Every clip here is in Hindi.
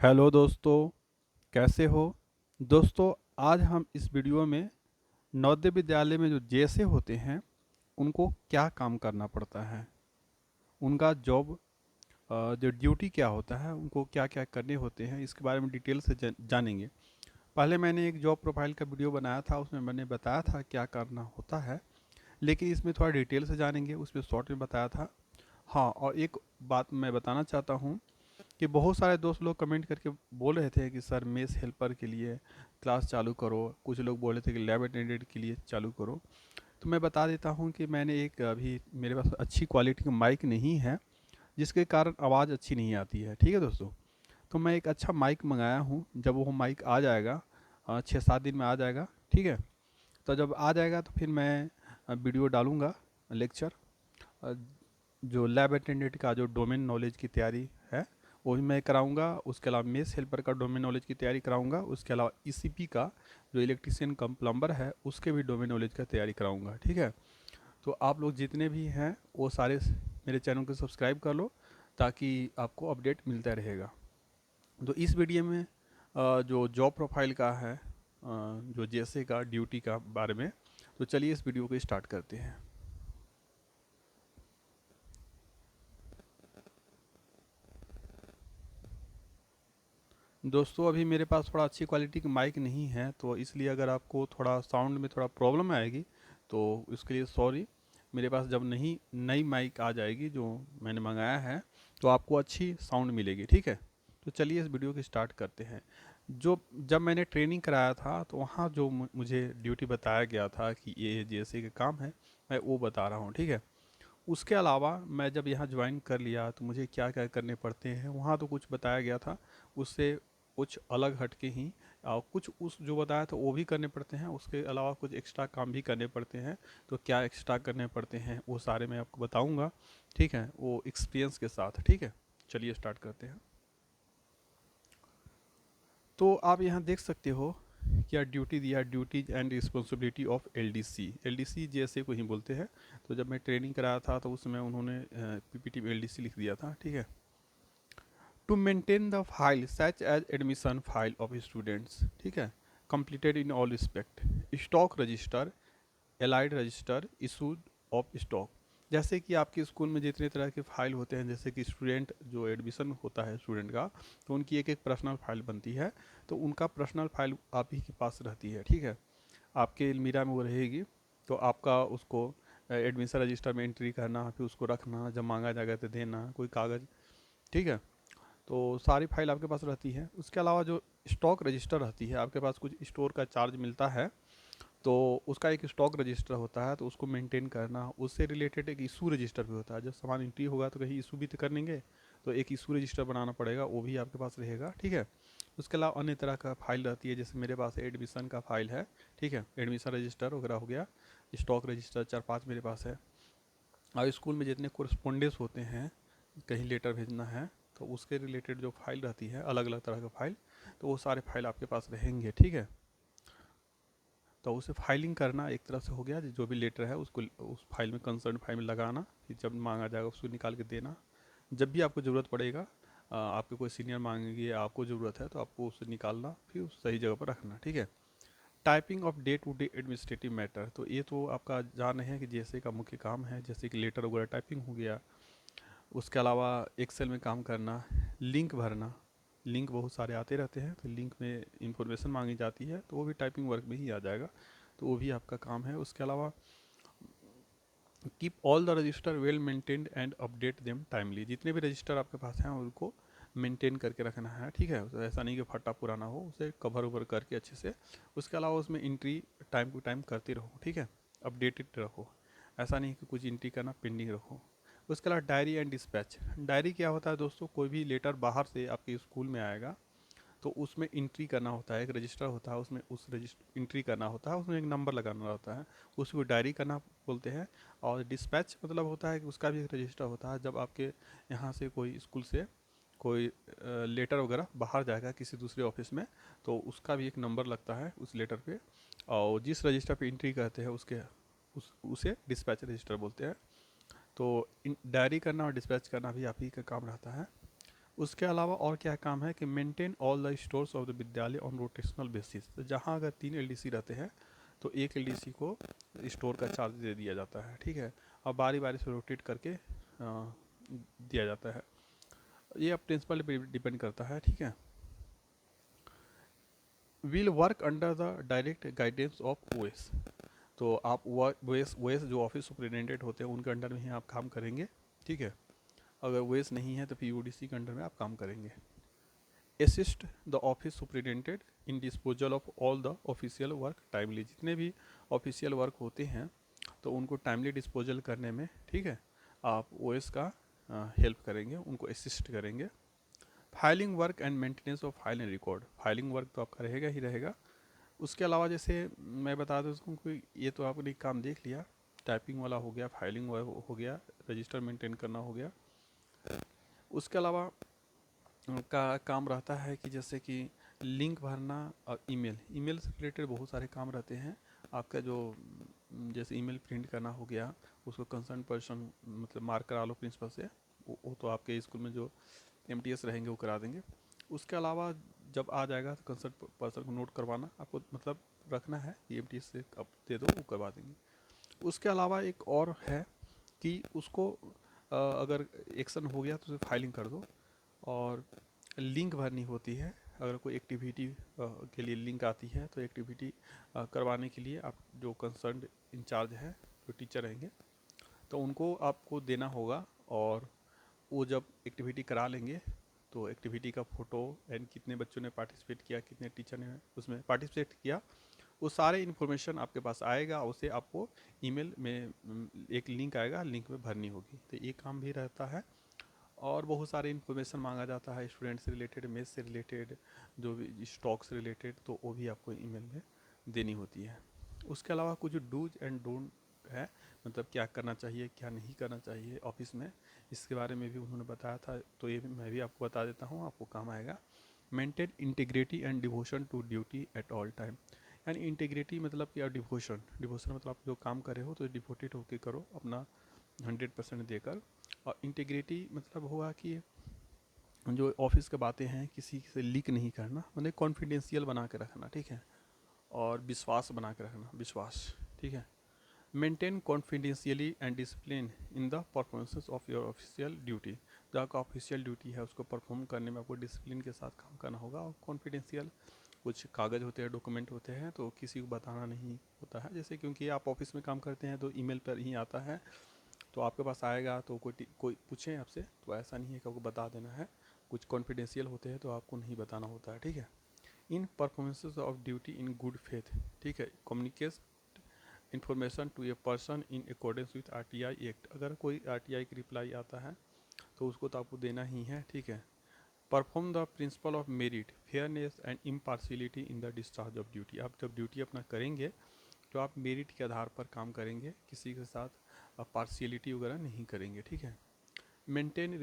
हेलो दोस्तों, कैसे हो। दोस्तों, आज हम इस वीडियो में नवोदय विद्यालय में जो जेसे होते हैं उनको क्या काम करना पड़ता है, उनका जॉब जो ड्यूटी क्या होता है, उनको क्या क्या करने होते हैं, इसके बारे में डिटेल से जानेंगे। पहले मैंने एक जॉब प्रोफाइल का वीडियो बनाया था, उसमें मैंने बताया था क्या करना होता है, लेकिन इसमें थोड़ा डिटेल से जानेंगे, उसमें शॉर्ट में बताया था। हाँ, और एक बात मैं बताना चाहता हूँ कि बहुत सारे दोस्त लोग कमेंट करके बोल रहे थे कि सर मेस हेल्पर के लिए क्लास चालू करो, कुछ लोग बोल रहे थे कि लैब अटेंडेंट के लिए चालू करो। तो मैं बता देता हूँ कि मैंने एक अभी मेरे पास अच्छी क्वालिटी का माइक नहीं है, जिसके कारण आवाज़ अच्छी नहीं आती है। ठीक है दोस्तों, तो मैं एक अच्छा माइक मंगाया हूँ। जब वो माइक आ जाएगा 6-7 दिन में आ जाएगा, ठीक है। तो जब आ जाएगा तो फिर मैं वीडियो डालूँगा, लेक्चर, अ, जो लैब अटेंडेंट का जो डोमेन नॉलेज की तैयारी है वो भी मैं कराऊंगा। उसके अलावा मेस हेल्पर का डोमेन नॉलेज की तैयारी कराऊंगा। उसके अलावा ईसीपी का जो इलेक्ट्रिशियन कम प्लम्बर है उसके भी डोमेन नॉलेज का तैयारी कराऊंगा। ठीक है, तो आप लोग जितने भी हैं वो सारे मेरे चैनल को सब्सक्राइब कर लो ताकि आपको अपडेट मिलता रहेगा। तो इस वीडियो में जो जॉब प्रोफाइल का है, जो जैसे का ड्यूटी का बारे में, तो चलिए इस वीडियो को स्टार्ट करते हैं। दोस्तों, अभी मेरे पास थोड़ा अच्छी क्वालिटी की माइक नहीं है, तो इसलिए अगर आपको थोड़ा साउंड में थोड़ा प्रॉब्लम आएगी तो उसके लिए सॉरी। मेरे पास जब नहीं नई माइक आ जाएगी जो मैंने मंगाया है तो आपको अच्छी साउंड मिलेगी। ठीक है, तो चलिए इस वीडियो की स्टार्ट करते हैं। जो जब मैंने ट्रेनिंग कराया था तो वहाँ जो मुझे ड्यूटी बताया गया था कि ये जैसे के काम है, मैं वो बता रहा हूँ। ठीक है, उसके अलावा मैं जब यहाँ ज्वाइन कर लिया तो मुझे क्या क्या करने पड़ते हैं वहाँ तो कुछ बताया गया था, उससे कुछ अलग हटके ही कुछ उस जो बताया था वो भी करने पड़ते हैं। उसके अलावा कुछ एक्स्ट्रा काम भी करने पड़ते हैं। तो क्या एक्स्ट्रा करने पड़ते हैं वो सारे मैं आपको बताऊंगा, ठीक है, वो एक्सपीरियंस के साथ। ठीक है, चलिए स्टार्ट करते हैं। तो आप यहाँ देख सकते हो क्या ड्यूटी दिया, duties and responsibility of LDC. LDC जैसे को ही बोलते हैं। तो जब मैं ट्रेनिंग कराया था तो उसमें उन्होंने पीपीटी में एलडीसी लिख दिया था। ठीक है, to maintain the file such as admission file of students, ठीक है, completed in all respect, stock register, allied register, issued of stock. जैसे कि आपके स्कूल में जितने तरह के फाइल होते हैं, जैसे कि स्टूडेंट जो एडमिशन होता है स्टूडेंट का, तो उनकी एक एक पर्सनल फाइल बनती है। तो उनका पर्सनल फाइल आप ही के पास रहती है। ठीक है, आपके अलमीरा में वो रहेगी। तो आपका उसको एडमिशन रजिस्टर में एंट्री करना, फिर उसको रखना, जब मांगा जाएगा तो देना कोई कागज़। ठीक है, तो सारी फाइल आपके पास रहती है। उसके अलावा जो स्टॉक रजिस्टर रहती है, आपके पास कुछ स्टोर का चार्ज मिलता है, तो उसका एक स्टॉक रजिस्टर होता है, तो उसको मेंटेन करना। उससे रिलेटेड एक इशू रजिस्टर भी होता है, जब सामान एंट्री होगा तो कहीं इशू भी तो करेंगे, तो एक इशू रजिस्टर बनाना पड़ेगा, वो भी आपके पास रहेगा। ठीक है, उसके अलावा अन्य तरह का फाइल रहती है, जैसे मेरे पास एडमिशन का फाइल है। ठीक है, एडमिशन रजिस्टर वगैरह हो गया, स्टॉक रजिस्टर 4-5 मेरे पास है। और स्कूल में जितने कोरस्पोंडेंस होते हैं, कहीं लेटर भेजना है, तो उसके रिलेटेड जो फाइल रहती है, अलग अलग तरह का फाइल, तो वो सारे फाइल आपके पास रहेंगे। ठीक है, तो उसे फाइलिंग करना एक तरह से हो गया, जो भी लेटर है उसको उस फाइल में, कंसर्न फाइल में लगाना, फिर जब मांगा जाएगा उसको निकाल के देना। जब भी आपको ज़रूरत पड़ेगा, आपके कोई सीनियर मांगेंगे, आपको ज़रूरत है, तो आपको उसे निकालना, फिर उस सही जगह पर रखना। ठीक है, typing of day to day administrative matter, तो ये तो आपका जान रहे हैं कि जैसे का मुख्य काम है, जैसे कि लेटर वगैरह टाइपिंग हो गया। उसके अलावा एक्सेल में काम करना, लिंक भरना, लिंक बहुत सारे आते रहते हैं, तो लिंक में इंफॉर्मेशन मांगी जाती है, तो वो भी टाइपिंग वर्क में ही आ जाएगा, तो वो भी आपका काम है। उसके अलावा keep all the register well maintained and update them timely, जितने भी रजिस्टर आपके पास हैं उनको मेंटेन करके रखना है। ठीक है, तो ऐसा नहीं कि फटा पुराना हो, उसे कवर उवर करके अच्छे से। उसके अलावा उसमें एंट्री टाइम टू टाइम करते रहो। ठीक है, अपडेटेड रहो, ऐसा नहीं कि कुछ एंट्री करना पेंडिंग रखो। उसके अलावा डायरी एंड डिस्पैच। डायरी क्या होता है दोस्तों, कोई भी लेटर बाहर से आपके स्कूल में आएगा तो उसमें एंट्री करना होता है, एक रजिस्टर होता है, उसमें उस रजिस्टर एंट्री करना होता है, उसमें एक नंबर लगाना होता है, उसको डायरी करना बोलते हैं। और डिस्पैच मतलब होता है कि उसका भी एक रजिस्टर होता है, जब आपके यहाँ से कोई स्कूल से कोई लेटर वगैरह बाहर जाएगा किसी दूसरे ऑफिस में, तो उसका भी एक नंबर लगता है उस लेटर पे, और जिस रजिस्टर पे एंट्री करते हैं उसके उसे डिस्पैच रजिस्टर बोलते हैं। तो डायरी करना और डिस्पैच करना भी आप ही का काम रहता है। उसके अलावा और क्या काम है कि maintain all the stores of the विद्यालय ऑन रोटेशनल बेसिस। तो जहाँ अगर 3 एलडीसी रहते हैं तो एक एलडीसी को स्टोर का चार्ज दे दिया जाता है, ठीक है, और बारी बारी से रोटेट करके दिया जाता है। ये अब प्रिंसिपल पे डिपेंड करता है, ठीक है। Will work under the direct guidance of OS. तो आप ओएस जो ऑफिस सुपरिटेंडेंट होते हैं उनके अंडर में ही आप काम करेंगे, ठीक है। अगर ओएस नहीं है तो फिर यूडीसी के अंडर में आप काम करेंगे। Assist the office superintendent in disposal of all the official work timely. जितने भी ऑफिशियल वर्क होते हैं तो उनको टाइमली डिस्पोजल करने में, ठीक है, आप ओएस का हेल्प करेंगे, उनको असिस्ट करेंगे। Filing work and maintenance of file and record. Filing work तो आपका रहेगा ही रहेगा। उसके अलावा जैसे मैं बता दूँ उसको, ये तो आपने काम देख लिया, टाइपिंग वाला हो गया, फाइलिंग हो गया, रजिस्टर मेंटेन करना हो गया। उसके अलावा का काम रहता है कि जैसे कि लिंक भरना और ईमेल से रिलेटेड बहुत सारे काम रहते हैं। आपका जो जैसे ईमेल प्रिंट करना हो गया, उसको कंसर्न पर्सन मतलब मार्क करा लो प्रिंसिपल से, वो तो आपके स्कूल में जो एमटीएस रहेंगे वो करा देंगे। उसके अलावा जब आ जाएगा तो कंसर्न पर्सन को नोट करवाना आपको मतलब रखना है कि एमटीएस से अब दे दो, वो करवा देंगे। उसके अलावा एक और है कि उसको अगर एक्शन हो गया तो उसे फाइलिंग कर दो। और लिंक भरनी होती है, अगर कोई एक्टिविटी के लिए लिंक आती है तो एक्टिविटी करवाने के लिए आप जो कंसर्न इंचार्ज है, जो टीचर रहेंगे, तो उनको आपको देना होगा। और वो जब एक्टिविटी करा लेंगे तो एक्टिविटी का फ़ोटो एंड कितने बच्चों ने पार्टिसिपेट किया, कितने टीचर ने उसमें पार्टिसिपेट किया, वो सारे इन्फॉर्मेशन आपके पास आएगा। उसे आपको ईमेल में एक लिंक आएगा, लिंक में भरनी होगी। तो ये काम भी रहता है। और बहुत सारे इन्फॉर्मेशन मांगा जाता है स्टूडेंट से रिलेटेड, मेथ से रिलेटेड, जो भी स्टॉक से रिलेटेड, तो वो भी आपको ईमेल में देनी होती है। उसके अलावा कुछ डूज एंड डोंट है, मतलब क्या करना चाहिए क्या नहीं करना चाहिए ऑफिस में, इसके बारे में भी उन्होंने बताया था। तो ये मैं भी आपको बता देता हूँ, आपको काम आएगा। Maintain integrity and devotion to duty at all time. यानी इंटीग्रिटी मतलब क्या, डिवोशन, डिवोशन मतलब आप जो काम कर रहे हो तो डिवोटेड होकर करो, अपना 100% देकर। और इंटीग्रिटी मतलब हुआ कि जो ऑफिस की बातें हैं किसी से लीक नहीं करना, मतलब कॉन्फिडेंशियल बना के रखना, ठीक है। और विश्वास बना के रखना, विश्वास, ठीक है। Maintain confidentiality and discipline in the performance of your official duty. जो आपका ऑफिशियल ड्यूटी है उसको परफॉर्म करने में आपको डिसिप्लिन के साथ काम करना होगा। और कॉन्फिडेंशियल कुछ कागज़ होते हैं, डॉक्यूमेंट होते हैं, तो किसी को बताना नहीं होता है। जैसे क्योंकि आप ऑफिस में काम करते हैं तो ईमेल पर ही आता है, तो आपके पास आएगा तो कोई पूछे आपसे तो ऐसा नहीं है कि आपको बता देना है। कुछ कॉन्फिडेंशियल होते हैं तो आपको नहीं बताना होता है, ठीक है। In performances of duty in good faith, ठीक है, communicate information to a person in accordance with RTI act. अगर कोई आरटीआई की रिप्लाई आता है तो उसको तो आपको देना ही है, ठीक है। Perform the principle of merit fairness and impartiality in the discharge of duty. आप जब ड्यूटी अपना करेंगे तो आप मेरिट के आधार पर काम करेंगे, किसी के साथ पार्शियलिटी वगैरह नहीं करेंगे, ठीक है। Maintain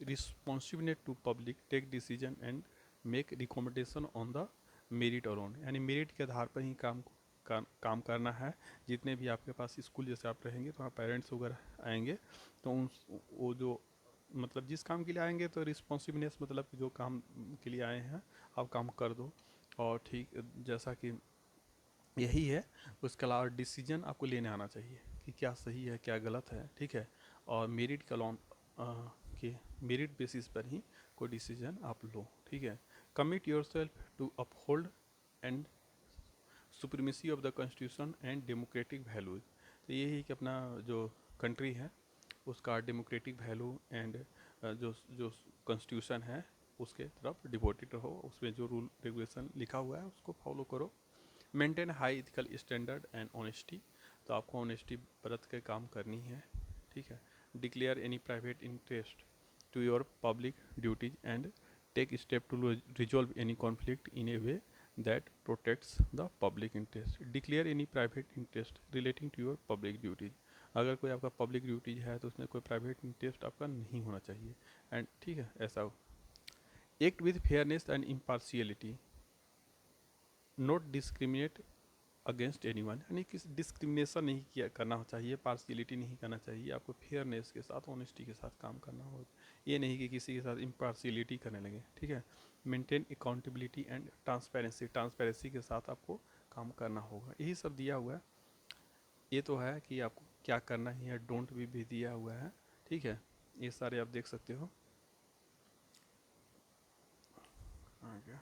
responsiveness to public, take decision and make recommendation on the merit alone. यानी मेरिट के आधार पर ही काम करना है। जितने भी आपके पास स्कूल जैसे आप रहेंगे तो वहाँ पेरेंट्स वगैरह आएंगे, तो उन वो जो मतलब जिस काम के लिए आएंगे तो रिस्पॉन्सिवनेस मतलब जो काम के लिए आए हैं आप काम कर दो। और ठीक जैसा कि यही है। उसके अलावा डिसीजन आपको लेने आना चाहिए कि क्या सही है क्या गलत है, ठीक है। और मेरिट का लॉन कि मेरिट बेसिस पर ही कोई डिसीजन आप लो, ठीक है। Commit yourself to uphold and supremacy of the constitution and democratic values. तो यही कि अपना जो कंट्री है उसका डेमोक्रेटिक वैल्यू एंड जो जो कॉन्स्टिट्यूशन है उसके तरफ डिवोटेड रहो, उसमें जो रूल रेगुलेशन लिखा हुआ है उसको फॉलो करो। Maintain high ethical standard and honesty. तो आपको ऑनेस्टी बरत के काम करनी है, ठीक है। Declare any private interest to your public duties and take step to resolve any conflict in a way that protects the public interest. Declare any private interest relating to your public duties. अगर कोई आपका पब्लिक ड्यूटीज है तो उसमें कोई प्राइवेट इंटरेस्ट आपका नहीं होना चाहिए, एंड ठीक है ऐसा हो। Act with fairness and impartiality, note discriminate against anyone, यानी किसी डिस्क्रिमिनेशन नहीं किया करना चाहिए, पार्शियलिटी नहीं करना चाहिए, आपको फेयरनेस के साथ, ऑनेस्टी के साथ काम करना होगा, ये नहीं कि किसी के साथ इम्पार्शियलिटी करने लगे, ठीक है। Maintain accountability and transparency, transparency के साथ आपको काम करना होगा, यही सब दिया हुआ है। ये तो है कि आपको क्या करना ही है, डोंट भी दिया हुआ है, ठीक है, ये सारे आप देख सकते हो। आगे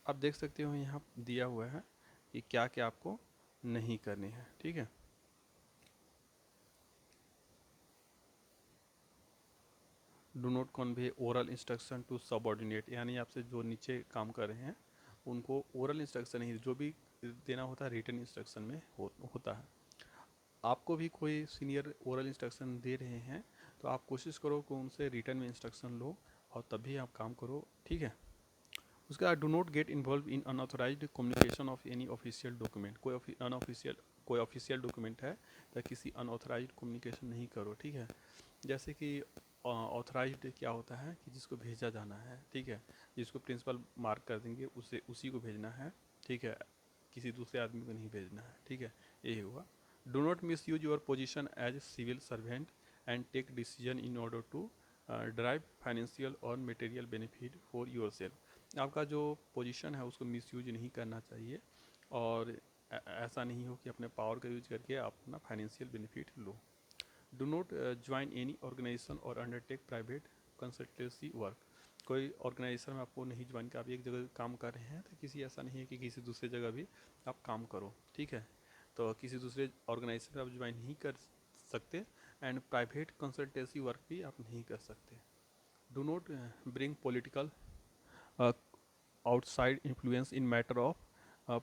आप देख सकते हो यहाँ दिया हुआ है कि क्या क्या आपको नहीं करनी है, ठीक है। Do not convey oral instruction to subordinate, यानी आपसे जो नीचे काम कर रहे हैं उनको ओरल इंस्ट्रक्शन नहीं, जो भी देना होता है रिटन इंस्ट्रक्शन में होता है। आपको भी कोई सीनियर ओरल इंस्ट्रक्शन दे रहे हैं तो आप कोशिश करो कि उनसे रिटन में इंस्ट्रक्शन लो और तभी आप काम करो, ठीक है। उसके बाद do not get involve in unauthorised communication of any official document, कोई ऑफिशियल डॉक्यूमेंट है तो किसी अनऑथोराइज्ड कम्युनिकेशन नहीं करो, ठीक है। जैसे कि ऑथराइज्ड क्या होता है कि जिसको भेजा जाना है, ठीक है, जिसको प्रिंसिपल मार्क कर देंगे उसे उसी को भेजना है, ठीक है, किसी दूसरे आदमी को नहीं भेजना है, ठीक है, यही हुआ। Do not miss use your position as civil servant and take decision in order to drive financial और material benefit for yourself. आपका जो पोजीशन है उसको मिसयूज नहीं करना चाहिए और ऐसा नहीं हो कि अपने पावर का यूज करके आप अपना फाइनेंशियल बेनिफिट लो। Do not join any organisation or undertake private consultancy work, कोई ऑर्गेनाइजेशन में आपको नहीं ज्वाइन कर, आप एक जगह काम कर रहे हैं तो किसी ऐसा नहीं है कि किसी दूसरे जगह भी आप काम करो, ठीक है, तो किसी दूसरे ऑर्गेनाइजेशन में आप ज्वाइन नहीं कर सकते एंड प्राइवेट कंसल्टेंसी वर्क भी आप नहीं कर सकते। Do not bring political outside influence in matter of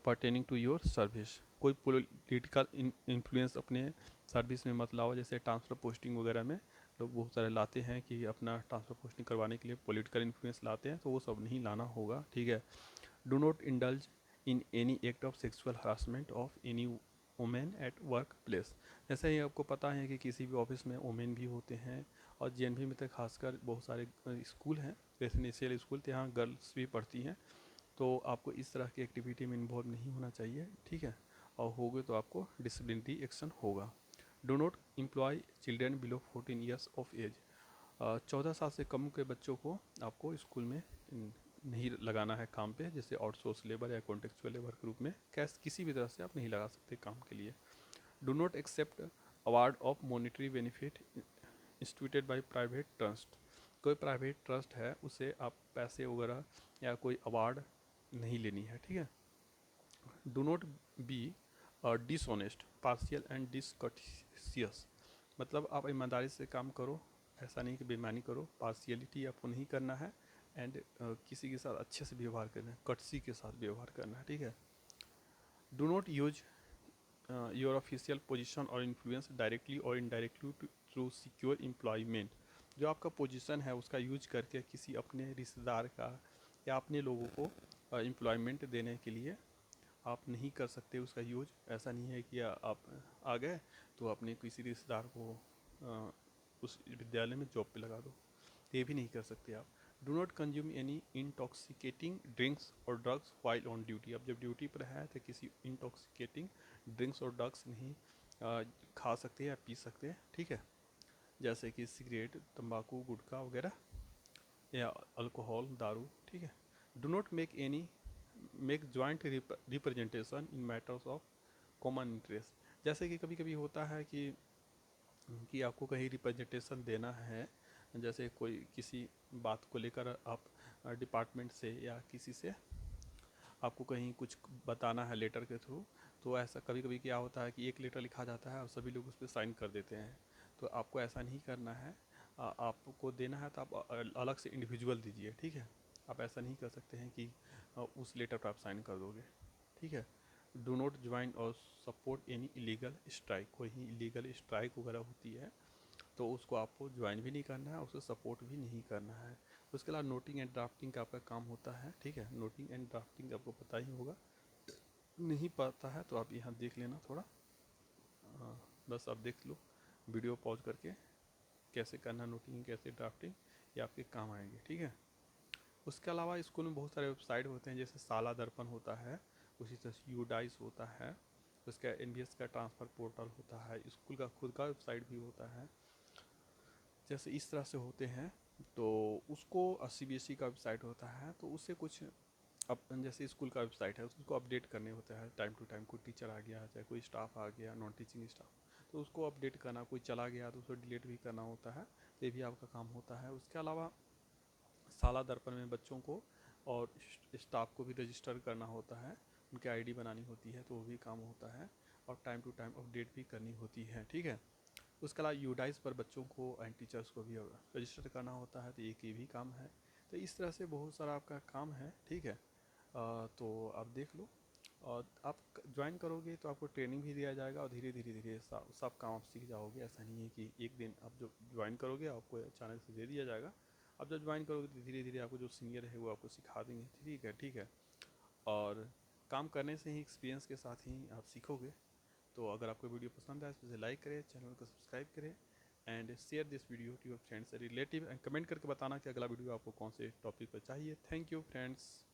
pertaining to your service, कोई पॉलिटिकल इन्फ्लुएंस अपने सर्विस में मत लाओ, जैसे ट्रांसफ़र पोस्टिंग वगैरह में लोग बहुत सारे लाते हैं कि अपना ट्रांसफ़र पोस्टिंग करवाने के लिए पॉलिटिकल इन्फ्लुएंस लाते हैं, तो वो सब नहीं लाना होगा, ठीक है। Do not indulge in any act of sexual harassment of any women at work place, जैसे ही आपको पता है कि किसी भी ऑफिस में वुमेन भी होते हैं और जेएनवी में तो खासकर बहुत सारे स्कूल हैं रेसिडेंशियल स्कूल, तो यहाँ गर्ल्स भी पढ़ती हैं, तो आपको इस तरह की एक्टिविटी में इन्वॉल्व नहीं होना चाहिए, ठीक है, और होगे तो आपको डिसिप्लिनरी एक्शन होगा। Do not employ children below 14 years of age, 14 साल से कम के बच्चों को आपको स्कूल में नहीं लगाना है काम पे, जैसे आउटसोर्स लेबर या कॉन्टेक्चुअल लेबर के रूप में कैश किसी भी तरह से आप नहीं लगा सकते काम के लिए। Do not accept award of monetary benefit instituted by private trust, कोई प्राइवेट ट्रस्ट है उसे आप पैसे वगैरह या कोई अवार्ड नहीं लेनी है, ठीक है। Do not be dishonest partial and discourteous, मतलब आप ईमानदारी से काम करो, ऐसा नहीं कि बेईमानी करो, पार्शियलिटी आपको नहीं करना है एंड किसी के साथ अच्छे से व्यवहार करना है, कटसी के साथ व्यवहार करना है, ठीक है। Do not use your official position और इन्फ्लुएंस डायरेक्टली और इनडायरेक्टली थ्रू सिक्योर एम्प्लॉयमेंट, जो आपका पोजीशन है उसका यूज करके किसी अपने रिश्तेदार का या अपने लोगों को एम्प्लॉयमेंट देने के लिए आप नहीं कर सकते उसका यूज। ऐसा नहीं है कि आप आ गए तो अपने किसी रिश्तेदार को उस विद्यालय में जॉब पे लगा दो, ये भी नहीं कर सकते आप। Do not consume any intoxicating drinks और ड्रग्स वाइल ऑन ड्यूटी, अब जब ड्यूटी पर है तो किसी इंटॉक्सिकेटिंग ड्रिंक्स और ड्रग्स नहीं खा सकते या पी सकते, ठीक है, जैसे कि सिगरेट, तंबाकू, गुटखा वगैरह या अल्कोहल, दारू, ठीक है। Do not make joint representation in matters of common interest, जैसे कि कभी कभी होता है कि आपको कहीं रिप्रेजेंटेशन देना है, जैसे कोई किसी बात को लेकर आप डिपार्टमेंट से या किसी से आपको कहीं कुछ बताना है लेटर के थ्रू, तो ऐसा कभी कभी क्या होता है कि एक लेटर लिखा जाता है और सभी लोग उस पर साइन कर देते हैं, तो आपको ऐसा नहीं करना है, आपको देना है तो आप अलग से इंडिविजुअल दीजिए, ठीक है, आप ऐसा नहीं कर सकते हैं कि उस लेटर पर आप साइन कर दोगे, ठीक है। डू नॉट ज्वाइन और सपोर्ट एनी इलीगल स्ट्राइक, कोई इलीगल स्ट्राइक वगैरह होती है तो उसको आपको ज्वाइन भी नहीं करना है, उसको सपोर्ट भी नहीं करना है। उसके अलावा नोटिंग एंड ड्राफ्टिंग का आपका काम होता है, ठीक है, नोटिंग एंड ड्राफ्टिंग आपको पता ही होगा, नहीं पता है तो आप यहाँ देख लेना थोड़ा, बस आप देख लो वीडियो पॉज करके कैसे करना नोटिंग कैसे ड्राफ्टिंग, ये आपके काम आएंगे, ठीक है। उसके अलावा स्कूल में बहुत सारे वेबसाइट होते हैं, जैसे साला दर्पण होता है, उसी तरह से यूडाइस होता है, उसका एनवीएस का ट्रांसफ़र पोर्टल होता है, स्कूल का खुद का वेबसाइट भी होता है। जैसे इस तरह से होते हैं, तो उसको सीबीएसई का वेबसाइट होता है, तो उससे कुछ अब जैसे स्कूल का वेबसाइट है उसको अपडेट करने होता है टाइम टू टाइम। कोई टीचर आ गया, चाहे कोई स्टाफ आ गया, नॉन टीचिंग स्टाफ, तो उसको अपडेट करना, कोई चला गया तो उसको डिलीट भी करना होता है, तो ये भी आपका काम होता है। उसके अलावा साला दर्पण में बच्चों को और स्टाफ को भी रजिस्टर करना होता है, उनकी आईडी बनानी होती है, तो वो भी काम होता है, और टाइम टू टाइम अपडेट भी करनी होती है, ठीक है। उसके अलावा यूडाइस पर बच्चों को एंड टीचर्स को भी रजिस्टर करना होता है, तो एक ये भी काम है। तो इस तरह से बहुत सारा आपका काम है, ठीक है। तो आप देख लो, और आप ज्वाइन करोगे तो आपको ट्रेनिंग भी दिया जाएगा, और धीरे धीरे धीरे सब काम आप सीख जाओगे। ऐसा नहीं है कि एक दिन आप जो ज्वाइन करोगे आपको अचानक से दे दिया जाएगा। आप जब ज्वाइन करोगे तो धीरे धीरे आपको जो सीनियर है वो आपको सिखा देंगे, ठीक है, ठीक है। और काम करने से ही, एक्सपीरियंस के साथ ही आप सीखोगे। तो अगर आपको वीडियो पसंद आए तो इसे लाइक करें, चैनल को सब्सक्राइब करें, and share this video to your friends relative, and comment करके बताना कि अगला वीडियो आपको कौन से टॉपिक पर चाहिए। Thank you friends.